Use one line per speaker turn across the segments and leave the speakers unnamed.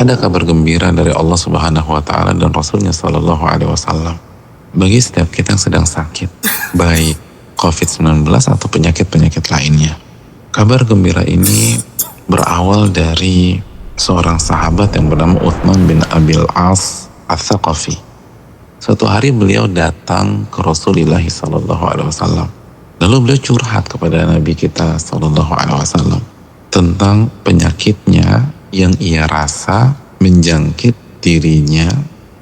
Ada kabar gembira dari Allah Subhanahu wa Ta'ala dan Rasulnya Sallallahu Alaihi Wasallam bagi setiap kita yang sedang sakit, baik COVID-19 atau penyakit-penyakit lainnya. Kabar gembira ini berawal dari seorang sahabat yang bernama Uthman bin Abil As Ats-Tsaqafi. Suatu hari beliau datang ke Rasulullah Sallallahu Alaihi Wasallam. Lalu beliau curhat kepada Nabi kita Sallallahu Alaihi Wasallam tentang penyakitnya yang ia rasa menjangkit dirinya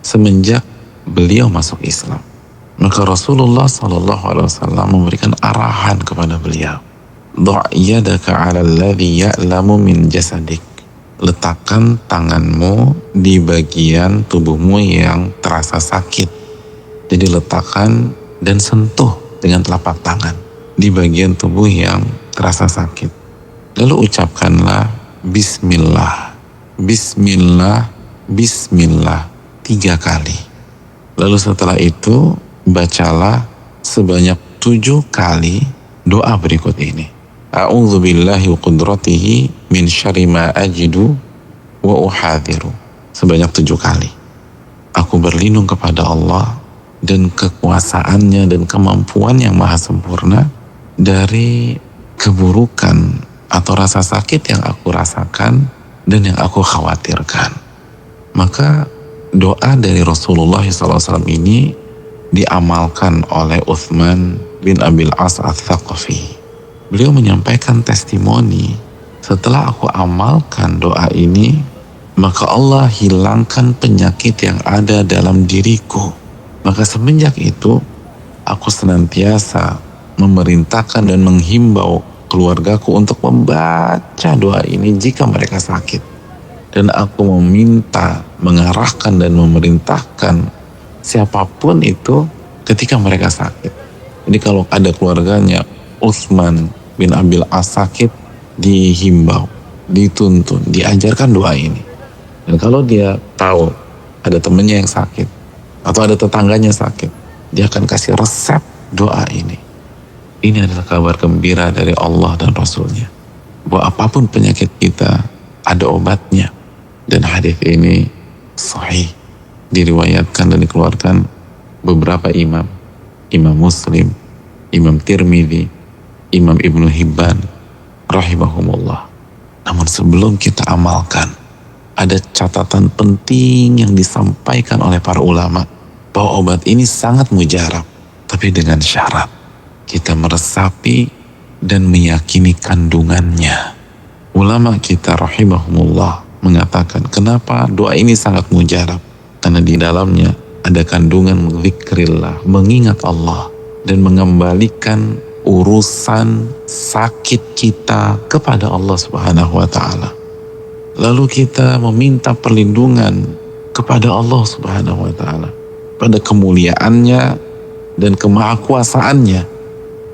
semenjak beliau masuk Islam. Maka Rasulullah Sallallahu Alaihi Wasallam memberikan arahan kepada beliau, "Dha' yadaka 'ala alladhi ya'lamu min jasadik." Letakkan tanganmu di bagian tubuhmu yang terasa sakit. Jadi letakkan dan sentuh dengan telapak tangan di bagian tubuh yang terasa sakit. Lalu ucapkanlah Bismillah, Bismillah, Bismillah 3 kali. Lalu setelah itu bacalah sebanyak 7 kali doa berikut ini. A'udzu billahi wa qudratihi min syarri ma ajidu wa uhadhiru. Sebanyak 7 kali. Aku berlindung kepada Allah dan kekuasaannya dan kemampuan yang maha sempurna dari keburukan atau rasa sakit yang aku rasakan dan yang aku khawatirkan. Maka doa dari Rasulullah SAW ini diamalkan oleh Uthman bin Abil As Ats-Tsaqafi. Beliau menyampaikan testimoni, setelah aku amalkan doa ini, maka Allah hilangkan penyakit yang ada dalam diriku. Maka semenjak itu, aku senantiasa memerintahkan dan menghimbau keluargaku untuk membaca doa ini jika mereka sakit. Dan aku meminta, mengarahkan dan memerintahkan siapapun itu ketika mereka sakit. Jadi kalau ada keluarganya Uthman bin Abil As sakit, dihimbau, dituntun, diajarkan doa ini. Dan kalau dia tahu ada temannya yang sakit atau ada tetangganya sakit, dia akan kasih resep doa ini. Ini adalah kabar gembira dari Allah dan Rasulnya, bahwa apapun penyakit kita ada obatnya. Dan hadis ini sahih, diriwayatkan dan dikeluarkan beberapa imam, Imam Muslim, Imam Tirmidzi, Imam Ibnu Hibban rahimahumullah. Namun sebelum kita amalkan, ada catatan penting yang disampaikan oleh para ulama, bahwa obat ini sangat mujarab, tapi dengan syarat kita meresapi dan meyakini kandungannya. Ulama kita rahimahumullah mengatakan, kenapa doa ini sangat mujarab? Karena di dalamnya ada kandungan zikrillah, mengingat Allah dan mengembalikan urusan sakit kita kepada Allah Subhanahu wa Ta'ala. Lalu kita meminta perlindungan kepada Allah Subhanahu wa Ta'ala pada kemuliaannya dan kemahakuasaannya.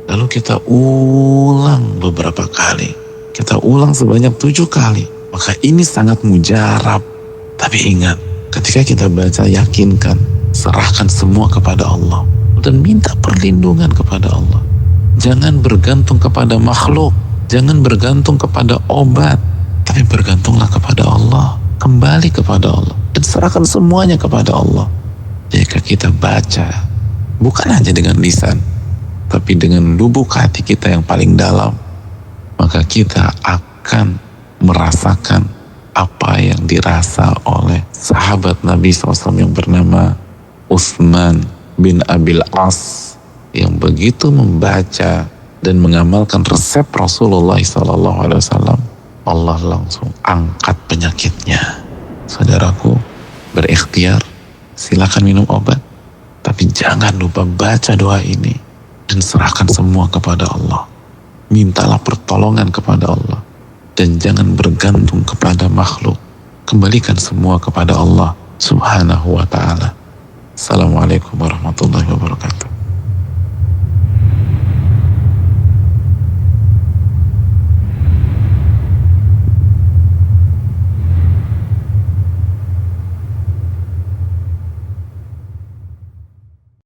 Lalu kita ulang beberapa kali, kita ulang sebanyak 7 kali. Maka ini sangat mujarab. Tapi ingat, ketika kita baca, yakinkan, serahkan semua kepada Allah dan minta perlindungan kepada Allah. Jangan bergantung kepada makhluk, jangan bergantung kepada obat, tapi bergantunglah kepada Allah. Kembali kepada Allah dan serahkan semuanya kepada Allah. Jika kita baca, bukan hanya dengan lisan, tapi dengan lubuk hati kita yang paling dalam, maka kita akan merasakan apa yang dirasa oleh sahabat Nabi SAW yang bernama Uthman bin Abil As, yang begitu membaca dan mengamalkan resep Rasulullah SAW, Allah langsung angkat penyakitnya. Saudaraku, berikhtiar, silakan minum obat, tapi jangan lupa baca doa ini dan serahkan semua kepada Allah. Mintalah pertolongan kepada Allah dan jangan bergantung kepada makhluk. Kembalikan semua kepada Allah Subhanahu wa Ta'ala. Assalamualaikum warahmatullahi wabarakatuh.